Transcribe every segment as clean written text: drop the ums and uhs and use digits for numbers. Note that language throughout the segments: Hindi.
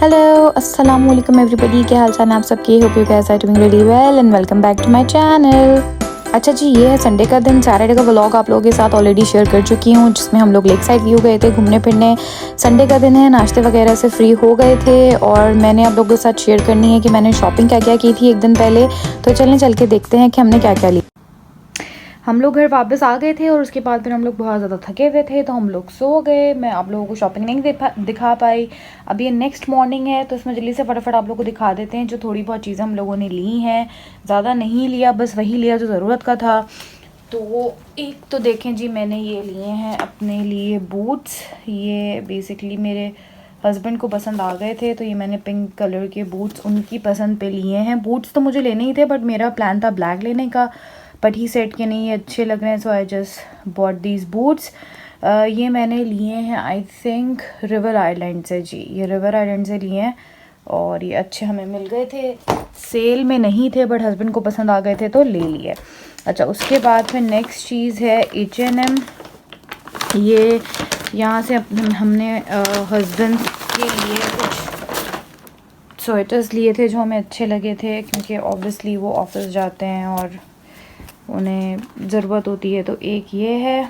हेलो अस्सलाम वालेकुम एवरीबॉडी, क्या हाल चाल है आप सबके। Hope you guys are doing really well and welcome back to my channel. अच्छा जी, ये है संडे का दिन। सैटरडे का व्लॉग आप लोगों के साथ ऑलरेडी शेयर कर चुकी हूँ, जिसमें हम लोग लेक साइड व्यू गए थे घूमने फिरने। संडे का दिन है, नाश्ते वगैरह से फ्री हो गए थे और मैंने आप लोगों के साथ शेयर करनी है कि मैंने शॉपिंग क्या क्या की थी एक दिन पहले। तो चल के देखते हैं कि हमने क्या क्या लिया। हम लोग घर वापस आ गए थे और उसके बाद फिर हम लोग बहुत ज़्यादा थके हुए थे तो हम लोग सो गए। मैं आप लोगों को शॉपिंग नहीं दिखा पाई। अब ये नेक्स्ट मॉर्निंग है तो इसमें जल्दी से फटाफट आप लोगों को दिखा देते हैं जो थोड़ी बहुत चीज़ें हम लोगों ने ली हैं। ज़्यादा नहीं लिया, बस वही लिया जो ज़रूरत का था। तो एक तो देखें जी, मैंने ये लिए हैं अपने लिए बूट्स। ये बेसिकली मेरे हस्बैंड को पसंद आ गए थे तो ये मैंने पिंक कलर के बूट्स उनकी पसंद पे लिए हैं। बूट्स तो मुझे लेने ही थे बट मेरा प्लान था ब्लैक लेने का, बट ही सेट के नहीं ये अच्छे लग रहे हैं, so I just bought these boots. ये मैंने लिए हैं आई थिंक रिवर आइलैंड से जी, ये रिवर आइलैंड से लिए हैं और ये अच्छे हमें मिल गए थे। सेल में नहीं थे बट हस्बैंड को पसंद आ गए थे तो ले लिए। अच्छा, उसके बाद फिर नेक्स्ट चीज़ है H&M। ये यहाँ से हमने हस्बैंड के लिए कुछ स्वेटर्स लिए थे जो हमें अच्छे लगे थे, क्योंकि ऑब्वियसली वो ऑफिस जाते हैं और उन्हें ज़रूरत होती है। तो एक ये है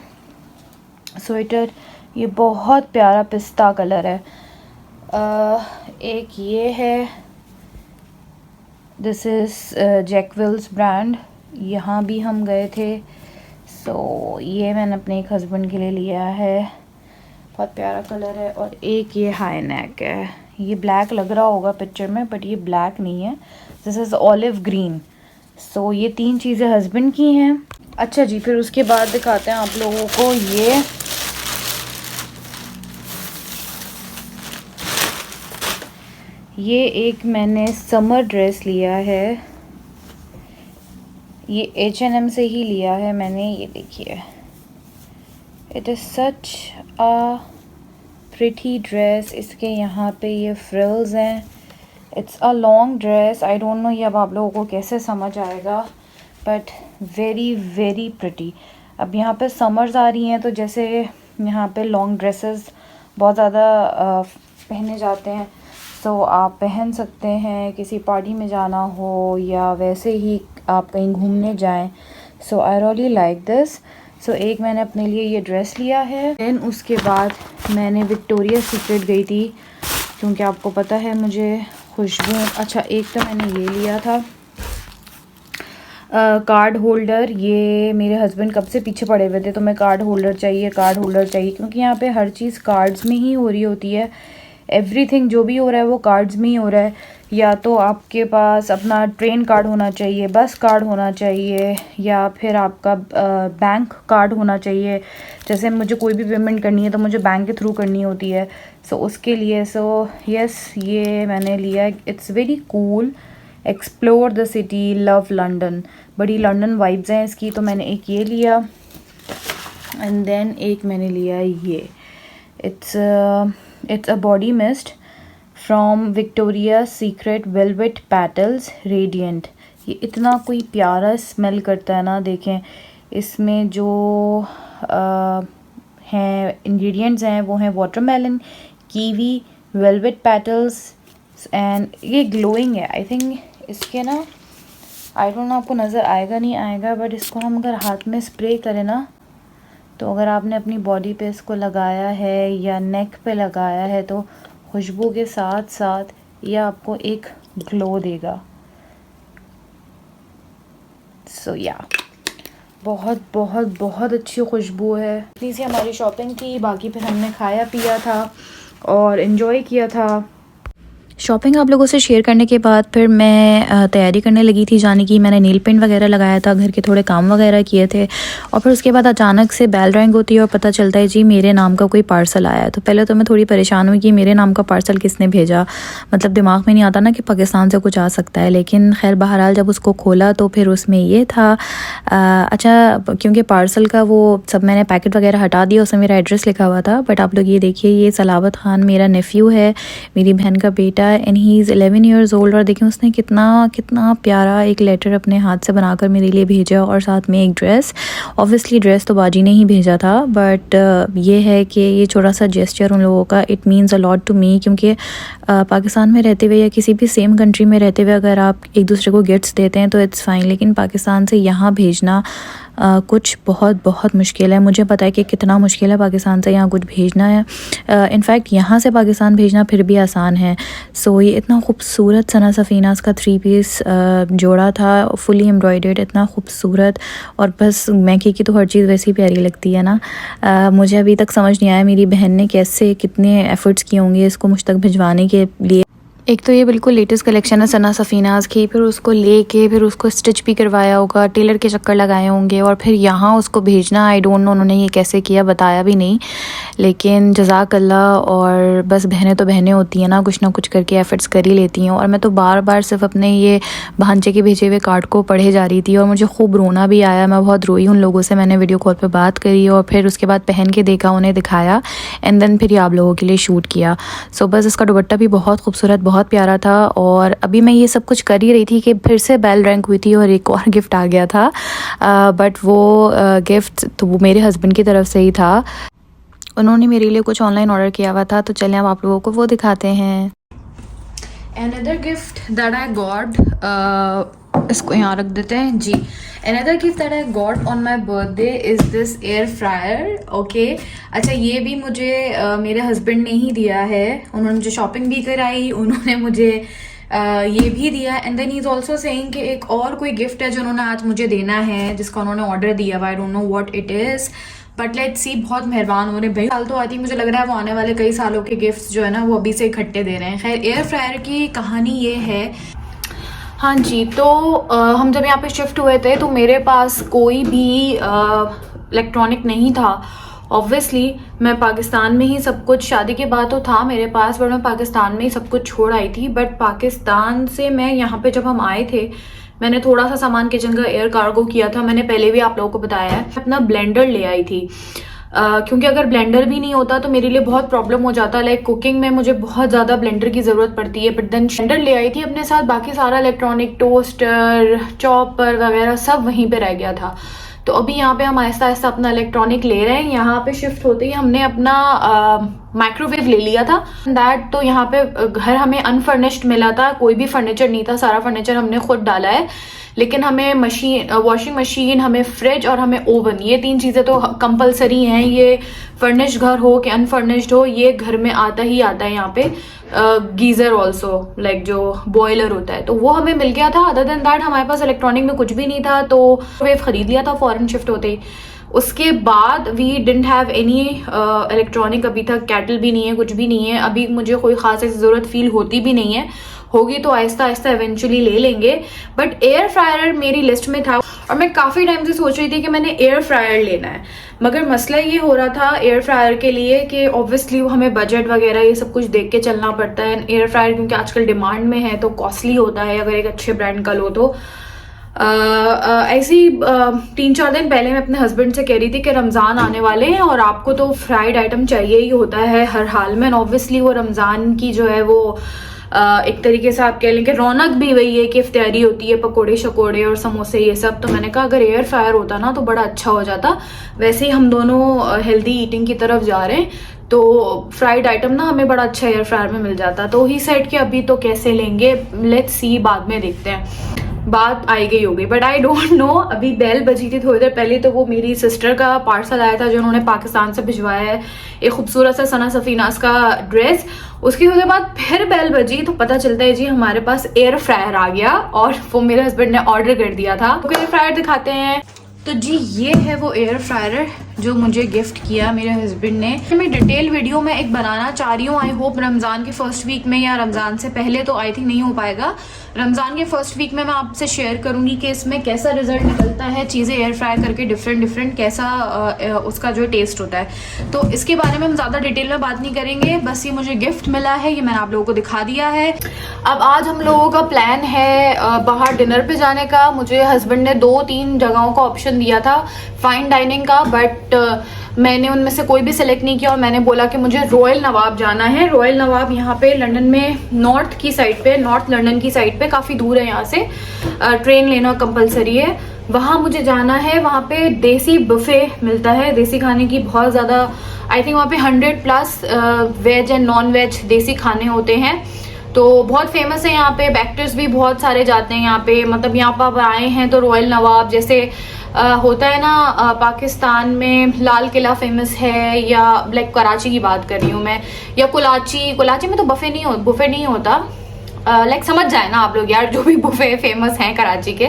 स्वेटर, ये बहुत प्यारा पिस्ता कलर है। एक ये है, दिस इज़ जैकविल्स ब्रांड, यहाँ भी हम गए थे। सो ये मैंने अपने एक हस्बैंड के लिए लिया है, बहुत प्यारा कलर है। और एक ये हाई नेक है, ये ब्लैक लग रहा होगा पिक्चर में बट ये ब्लैक नहीं है, दिस इज़ ऑलिव ग्रीन। सो ये तीन चीज़ें हस्बैंड की हैं। अच्छा जी, फिर उसके बाद दिखाते हैं आप लोगों को ये एक मैंने समर ड्रेस लिया है, ये H&M से ही लिया है मैंने। ये देखिए, it is such a pretty dress. इसके यहाँ पे ये फ्रिल्स हैं। It's a long dress, I don't no ये अब आप लोगों को कैसे समझ आएगा, बट वेरी वेरी प्रिटी। अब यहाँ पे समर्स आ रही हैं तो जैसे यहाँ पे लॉन्ग ड्रेसेस बहुत ज़्यादा पहने जाते हैं, सो आप पहन सकते हैं किसी पार्टी में जाना हो या वैसे ही आप कहीं घूमने जाएं। सो आई रियली लाइक दिस। सो एक मैंने अपने लिए ये ड्रेस लिया है। देन उसके बाद मैंने विक्टोरिया सीक्रेट गई थी, क्योंकि आपको पता है मुझे खुशबू। अच्छा, एक तो मैंने ये लिया था कार्ड होल्डर। ये मेरे हस्बैंड कब से पीछे पड़े हुए थे तो मैं कार्ड होल्डर चाहिए, कार्ड होल्डर चाहिए, क्योंकि यहाँ पे हर चीज़ कार्ड्स में ही हो रही होती है। एवरीथिंग जो भी हो रहा है वो कार्ड्स में ही हो रहा है। या तो आपके पास अपना ट्रेन कार्ड होना चाहिए, बस कार्ड होना चाहिए, या फिर आपका बैंक कार्ड होना चाहिए। जैसे मुझे कोई भी पेमेंट करनी है तो मुझे बैंक के थ्रू करनी होती है, सो उसके लिए। सो यस, ये मैंने लिया। It's very cool, explore the city, love London, बड़ी लंदन वाइब्स हैं इसकी। तो मैंने एक ये लिया एंड देन एक मैंने लिया ये, it's a body mist from Victoria secret velvet petals radiant. ये इतना कोई प्यारा स्मेल करता है ना। देखें इसमें जो हैं इंग्रेडिएंट्स हैं वो हैं watermelon, kiwi, velvet petals and ये ग्लोइंग है। आई थिंक इसके ना, आई डोंट नो आपको नज़र आएगा नहीं आएगा, बट इसको हम अगर हाथ में स्प्रे करें ना, तो अगर आपने अपनी बॉडी पे इसको लगाया है या नेक पे लगाया है तो खुशबू के साथ साथ ये आपको एक ग्लो देगा। सो या बहुत बहुत बहुत अच्छी खुशबू है। इतनी सी हमारी शॉपिंग थी, बाकी फिर हमने खाया पिया था और इन्जॉय किया था। शॉपिंग आप लोगों से शेयर करने के बाद फिर मैं तैयारी करने लगी थी जाने की। मैंने नील पेंट वगैरह लगाया था, घर के थोड़े काम वगैरह किए थे और फिर उसके बाद अचानक से बेल रिंग होती है और पता चलता है जी मेरे नाम का कोई पार्सल आया है। तो पहले तो मैं थोड़ी परेशान हुई कि मेरे नाम का पार्सल किसने भेजा, मतलब दिमाग में नहीं आता ना कि पाकिस्तान से कुछ आ सकता है। लेकिन खैर बहरहाल जब उसको खोला तो फिर उसमें ये था। अच्छा, क्योंकि पार्सल का वो सब मैंने पैकेट वगैरह हटा दिया, उसमें मेरा एड्रेस लिखा हुआ था। बट आप लोग ये देखिए, ये सलावत ख़ान मेरा नेफ्यू है, मेरी बहन का बेटा बेटा and he is 11 years old. और देखें उसने कितना प्यारा एक लेटर अपने हाथ से बनाकर मेरे लिए भेजा और साथ में एक ड्रेस। ऑब्वियसली ड्रेस तो बाजी ने ही भेजा था, बट ये है कि ये छोटा सा जेस्चर उन लोगों का it means a lot to me, क्योंकि पाकिस्तान में रहते हुए या किसी भी सेम कंट्री में रहते हुए अगर आप एक दूसरे को गिफ्ट्स देते हैं तो इट्स फ़ाइन, लेकिन पाकिस्तान से यहाँ भेजना कुछ बहुत मुश्किल है। मुझे पता है कि कितना मुश्किल है पाकिस्तान से यहाँ कुछ भेजना है। इनफैक्ट यहाँ से पाकिस्तान भेजना फिर भी आसान है। सो ये इतना खूबसूरत सना सफ़ीनाज़ का 3 पीस जोड़ा था, फुली एम्ब्रॉयडर्ड, इतना खूबसूरत। और बस मैकी की तो हर चीज़ वैसी प्यारी लगती है ना। मुझे अभी तक समझ नहीं आया मेरी बहन ने कैसे कितने एफ़र्ट्स किए होंगे इसको मुझ तक भिजवाने के लिए। एक तो ये बिल्कुल लेटेस्ट कलेक्शन है सना सफ़ीनाज़ की, फिर उसको लेके फिर उसको स्टिच भी करवाया होगा, टेलर के चक्कर लगाए होंगे, और फिर यहाँ उसको भेजना आई डोंट नो उन्होंने ये कैसे किया, बताया भी नहीं। लेकिन जज़ाक अल्लाह। और बस बहनें तो बहनें होती हैं ना, कुछ ना कुछ करके एफ़र्ट्स कर ही लेती हैं। और मैं तो बार बार सिर्फ अपने ये भांजे के भेजे हुए कार्ड को पढ़े जा रही थी और मुझे खूब रोना भी आया। मैं बहुत रोई उन लोगों से, मैंने वीडियो कॉल पर बात करी और फिर उसके बाद पहन के देखा, उन्हें दिखाया एंड देन फिर आप लोगों के लिए शूट किया। सो बस इसका दुपट्टा भी बहुत खूबसूरत, बहुत प्यारा था। और अभी मैं ये सब कुछ कर ही रही थी कि फिर से बेल रैंक हुई थी और एक और गिफ्ट आ गया था। बट वो गिफ्ट तो वो मेरे हस्बैंड की तरफ से ही था, उन्होंने मेरे लिए कुछ ऑनलाइन ऑर्डर किया हुआ था। तो चलें अब आप लोगों को वो दिखाते हैं। Another gift that I got, इसको यहाँ रख देते हैं जी। Another gift that I got on my birthday is this air fryer. Okay, अच्छा ये भी मुझे मेरे हस्बैंड ने ही दिया है। उन्होंने मुझे शॉपिंग भी कराई, उन्होंने मुझे ये भी दिया। And then he is also saying कि एक और कोई गिफ्ट है जो उन्होंने आज मुझे देना है, जिसका उन्होंने ऑर्डर दिया हुआ। आई don't know what it is, but let's see. बहुत मेहरबान हो रहे भाई। साल तो आई थिंक मुझे लग रहा है वो आने वाले कई सालों के गिफ्ट्स जो है ना वो अभी से इकट्ठे दे रहे हैं। खैर एयर फ्रायर की कहानी ये है। हाँ जी, तो हम जब यहाँ पे शिफ्ट हुए थे तो मेरे पास कोई भी इलेक्ट्रॉनिक नहीं था। ऑब्वियसली मैं पाकिस्तान में ही सब कुछ, शादी के बाद तो था मेरे पास, बट मैं पाकिस्तान में ही सब कुछ छोड़ आई थी। बट पाकिस्तान से मैं यहाँ पे जब हम आए थे, मैंने थोड़ा सा सामान किचन का एयर कार्गो किया था। मैंने पहले भी आप लोगों को बताया है। अपना ब्लेंडर ले आई थी, क्योंकि अगर ब्लेंडर भी नहीं होता तो मेरे लिए बहुत प्रॉब्लम हो जाता। लाइक कुकिंग में मुझे बहुत ज़्यादा ब्लेंडर की ज़रूरत पड़ती है। बट देन ब्लेंडर ले आई थी अपने साथ, बाकी सारा इलेक्ट्रॉनिक, टोस्टर, चॉपर वगैरह सब वहीं पे रह गया था। तो अभी यहाँ पे हम आहिस्ता आहिस्ता अपना इलेक्ट्रॉनिक ले रहे हैं। यहाँ पे शिफ्ट होते ही हमने अपना माइक्रोवेव ले लिया था दैट। तो यहाँ पे घर हमें अनफर्निश्ड मिला था, कोई भी फर्नीचर नहीं था, सारा फर्नीचर हमने खुद डाला है। लेकिन हमें मशीन, वॉशिंग मशीन, हमें फ्रिज और हमें ओवन, ये 3 चीज़ें तो कंपलसरी हैं। ये फर्निश्ड घर हो कि अनफर्निश्ड हो, ये घर में आता ही आता है यहाँ पे। गीज़र ऑल्सो, लाइक जो बॉयलर होता है, तो वो हमें मिल गया था। अदर देन दैट हमारे पास इलेक्ट्रॉनिक में कुछ भी नहीं था, तो वेव खरीद लिया था फॉरेन शिफ्ट होते ही। उसके बाद we didn't have any electronic अभी तक, कैटल भी नहीं है, कुछ भी नहीं है। अभी मुझे कोई खास ऐसी ज़रूरत फील होती भी नहीं है, होगी तो आहिस्ता आहिस्ता इवेंचुअली ले लेंगे। बट एयर फ्रायर मेरी लिस्ट में था और मैं काफ़ी टाइम से सोच रही थी कि मैंने एयर फ्रायर लेना है। मगर मसला ये हो रहा था एयर फ्रायर के लिए कि ऑब्वियसली हमें बजट वगैरह ये सब कुछ देख के चलना पड़ता है। एयर फ्रायर क्योंकि आजकल डिमांड में है तो कॉस्टली होता है अगर एक अच्छे ब्रांड का लो तो। ऐसी 3-4 दिन पहले मैं अपने हस्बैंड से कह रही थी कि रमज़ान आने वाले हैं और आपको तो फ्राइड आइटम चाहिए ही होता है हर हाल में। ऑब्वियसली वो रमज़ान की जो है वो एक तरीके से आप कह लें कि रौनक भी वही है कि इफ्तारी होती है, पकोड़े शकोड़े और समोसे ये सब। तो मैंने कहा अगर एयर फ्रायर होता ना तो बड़ा अच्छा हो जाता। वैसे ही हम दोनों हेल्दी ईटिंग की तरफ जा रहे हैं, तो फ्राइड आइटम ना हमें बड़ा अच्छा एयर फ्रायर में मिल जाता। तो ही सेट कि अभी तो कैसे लेंगे, लेट्स सी, बाद में देखते हैं, बात आई गई होगी। But I don't no. अभी बेल बजी थी थोड़ी देर पहले, तो वो मेरी सिस्टर का पार्सल आया था जो उन्होंने पाकिस्तान से भिजवाया है, एक खूबसूरत सा सना सफ़ीनाज़ का ड्रेस। उसकी थोड़ी देर बाद फिर बेल बजी तो पता चलता है जी हमारे पास एयर फ्रायर आ गया और वो मेरे हस्बैंड ने ऑर्डर कर दिया था। तो एयर फ्रायर दिखाते हैं। तो जी ये है वो एयर फ्रायर जो मुझे गिफ्ट किया मेरे हस्बैंड ने। मैं डिटेल वीडियो में एक बनाना चाह रही हूँ। आई होप रमज़ान के फर्स्ट वीक में या रमज़ान से पहले, तो आई थिंक नहीं हो पाएगा। रमज़ान के फर्स्ट वीक में मैं आपसे शेयर करूँगी कि इसमें कैसा रिजल्ट निकलता है, चीज़ें एयर फ्राई करके डिफरेंट कैसा उसका जो टेस्ट होता है। तो इसके बारे में हम ज़्यादा डिटेल में बात नहीं करेंगे, बस ये मुझे गिफ्ट मिला है, ये मैंने आप लोगों को दिखा दिया है। अब आज हम लोगों का प्लान है बाहर डिनर पे जाने का। मुझे हस्बैंड ने 2-3 जगहों का ऑप्शन दिया था फाइन डाइनिंग का, बट बट मैंने उनमें से कोई भी सिलेक्ट नहीं किया और मैंने बोला कि मुझे रॉयल नवाब जाना है। रॉयल नवाब यहाँ पे लंदन में नॉर्थ की साइड पे, नॉर्थ लंदन की साइड पे, काफ़ी दूर है यहाँ से, ट्रेन लेना कंपलसरी है। वहाँ मुझे जाना है। वहाँ पे देसी बुफे मिलता है, देसी खाने की बहुत ज़्यादा, आई थिंक वहाँ पे 100+ वेज एंड नॉन वेज देसी खाने होते हैं। तो बहुत फेमस है यहाँ पे, बैक्टर्स भी बहुत सारे जाते हैं यहाँ पे। मतलब यहाँ पर आप आए हैं तो रॉयल नवाब जैसे होता है ना, पाकिस्तान में लाल किला फेमस है, या लाइक कराची की बात कर रही हूँ मैं, या कुलाची में तो बुफे नहीं होता, लाइक समझ जाए ना आप लोग यार, जो भी बुफे फेमस हैं कराची के,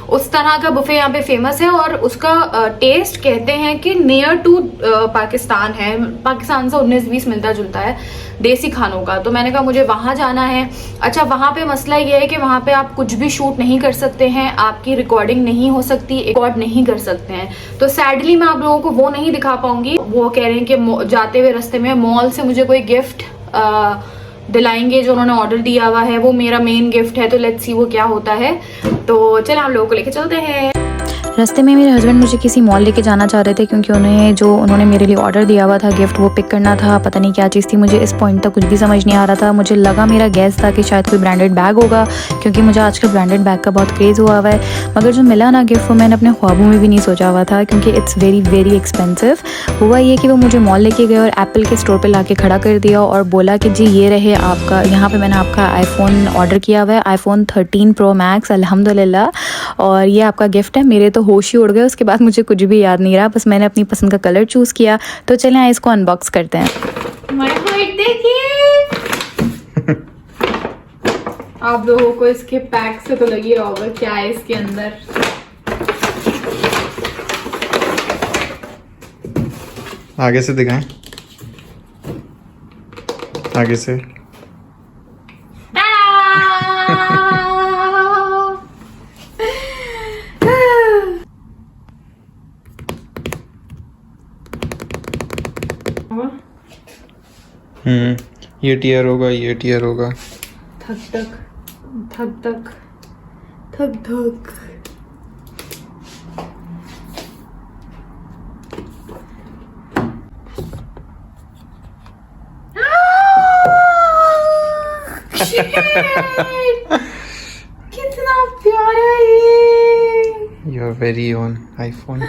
उस तरह का बुफे यहाँ पे फेमस है। और उसका टेस्ट कहते हैं कि नियर टू पाकिस्तान है, पाकिस्तान से 19-20 मिलता जुलता है देसी खानों का। तो मैंने कहा मुझे वहाँ जाना है। अच्छा, वहाँ पे मसला ये है कि वहाँ पे आप कुछ भी शूट नहीं कर सकते हैं, आपकी रिकॉर्डिंग नहीं हो सकती, रिकॉर्ड नहीं कर सकते हैं। तो सैडली मैं आप लोगों को वो नहीं दिखा पाऊंगी। वो कह रहे हैं कि जाते हुए रास्ते में मॉल से मुझे कोई गिफ्ट दिलाएंगे जो उन्होंने ऑर्डर दिया हुआ है, वो मेरा मेन गिफ्ट है। तो लेट्स सी वो क्या होता है। तो चलो हम लोगों को लेके चलते हैं। रास्ते में मेरे हस्बैंड मुझे किसी मॉल लेके जाना चाह रहे थे क्योंकि उन्होंने मेरे लिए ऑर्डर दिया हुआ था गिफ्ट, वो पिक करना था। पता नहीं क्या चीज़ थी, मुझे इस पॉइंट तक कुछ भी समझ नहीं आ रहा था। मुझे लगा, मेरा गैस था कि शायद कोई ब्रांडेड बैग होगा क्योंकि मुझे आजकल ब्रांडेड बैग का बहुत क्रेज़ हुआ है। मगर जो मिला ना गिफ्ट, वो मैंने अपने ख्वाबों में भी नहीं सोचा हुआ था क्योंकि इट्स वेरी वेरी एक्सपेंसिव। हुआ ये कि वो मुझे मॉल लेके गए और एप्पल के स्टोर पर ला के खड़ा कर दिया और बोला कि जी ये रहे आपका, यहाँ पर मैंने आपका आईफोन ऑर्डर किया हुआ है, आईफोन 13 प्रो मैक्स अल्हम्दुलिल्लाह, और ये आपका गिफ्ट है। मेरे तो होश ही उड़ गए। उसके बाद मुझे कुछ भी याद नहीं रहा, बस मैंने अपनी पसंद का कलर चूज़ किया। तो चलें इसको अनबॉक्स करते हैं। देखिए आप लोगों को इसके पैक से तो लग ही रहा होगा क्या है इसके अंदर। आगे से दिखाएं, आगे से। ये टीयर होगा, ये टीयर होगा। थक थक थक थक थक थक। कितना प्यारा है ये। Your very own iPhone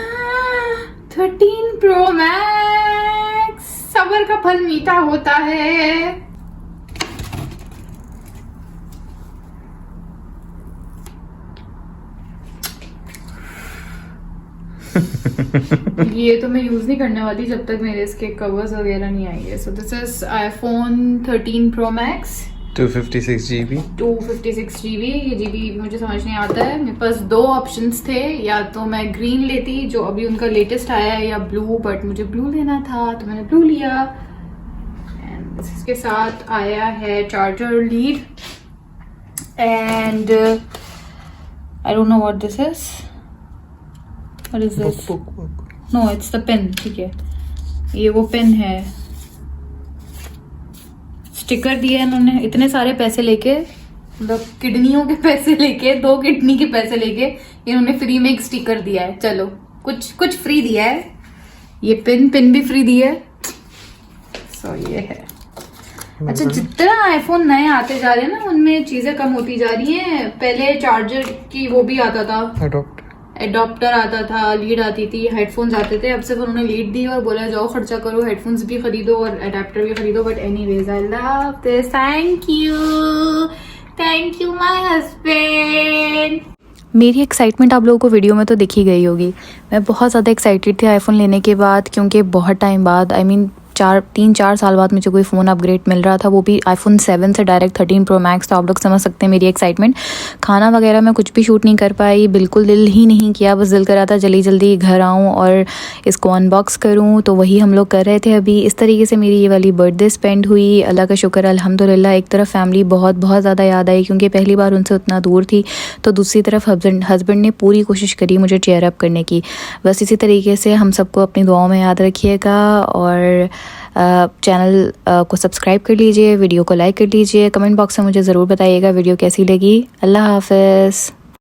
13 pro max. सब्र का फल मीठा होता है। ये तो मैं यूज नहीं करने वाली जब तक मेरे इसके कवर्स वगैरह नहीं आएंगे। So this is iPhone 13 pro max 256 GB। 256 GB। ये GB मुझे समझ नहीं आता है। मेरे पास दो ऑप्शंस थे, या तो मैं ग्रीन लेती जो अभी उनका लेटेस्ट आया है, या ब्लू, बट मुझे ब्लू लेना था तो मैंने ब्लू लिया। एंड इसके साथ आया है charger lead, and I don't know what this is. What is this? No, it's the pen. ठीक है, ये वो पेन है। स्टिकर दिया इन्होंने, इतने सारे पैसे लेके, मतलब किडनियों के पैसे लेके, 2 किडनी के पैसे लेके इन्होंने फ्री में एक स्टिकर दिया है। चलो कुछ फ्री दिया है। ये पिन भी फ्री दिया है। सो ये है। अच्छा, जितना आईफोन नए आते जा रहे हैं ना, उनमें चीजें कम होती जा रही हैं। पहले चार्जर की वो भी आता था, एडॉप्टर आता था, लीड आती थी, हेडफोन्स आते थे। अब सिर्फ उन्होंने लीड दी और बोला जाओ खर्चा करो, हेडफोन्स भी खरीदो और एडाप्टर भी खरीदो। But anyways, I love this. Thank you my husband. मेरी एक्साइटमेंट आप लोगों को वीडियो में तो दिखी गई होगी। मैं बहुत ज़्यादा एक्साइटेड थी आईफोन लेने के बाद, क्योंकि बहुत टाइम बाद, 3-4 साल बाद मुझे कोई फ़ोन अपग्रेड मिल रहा था, वो भी आईफोन 7 से डायरेक्ट 13 प्रो मैक्स। तो आप लोग समझ सकते हैं मेरी एक्साइटमेंट। खाना वगैरह मैं कुछ भी शूट नहीं कर पाई, बिल्कुल दिल ही नहीं किया। बस दिल कर रहा था जल्दी जल्दी घर आऊँ और इसको अनबॉक्स करूँ, तो वही हम लोग कर रहे थे अभी। इस तरीके से मेरी ये वाली बर्थडे स्पेंड हुई। अल्लाह का शुक्र अल्हम्दुलिल्लाह। एक तरफ फैमिली बहुत बहुत ज़्यादा याद आई क्योंकि पहली बार उनसे उतना दूर थी, तो दूसरी तरफ हस्बैंड ने पूरी कोशिश करी मुझे चेयर अप करने की। बस इसी तरीके से हम सबको अपनी दुआओं में याद रखिएगा, और चैनल को सब्सक्राइब कर लीजिए, वीडियो को लाइक कर लीजिए, कमेंट बॉक्स में मुझे ज़रूर बताइएगा वीडियो कैसी लगी। अल्लाह हाफ़िज़।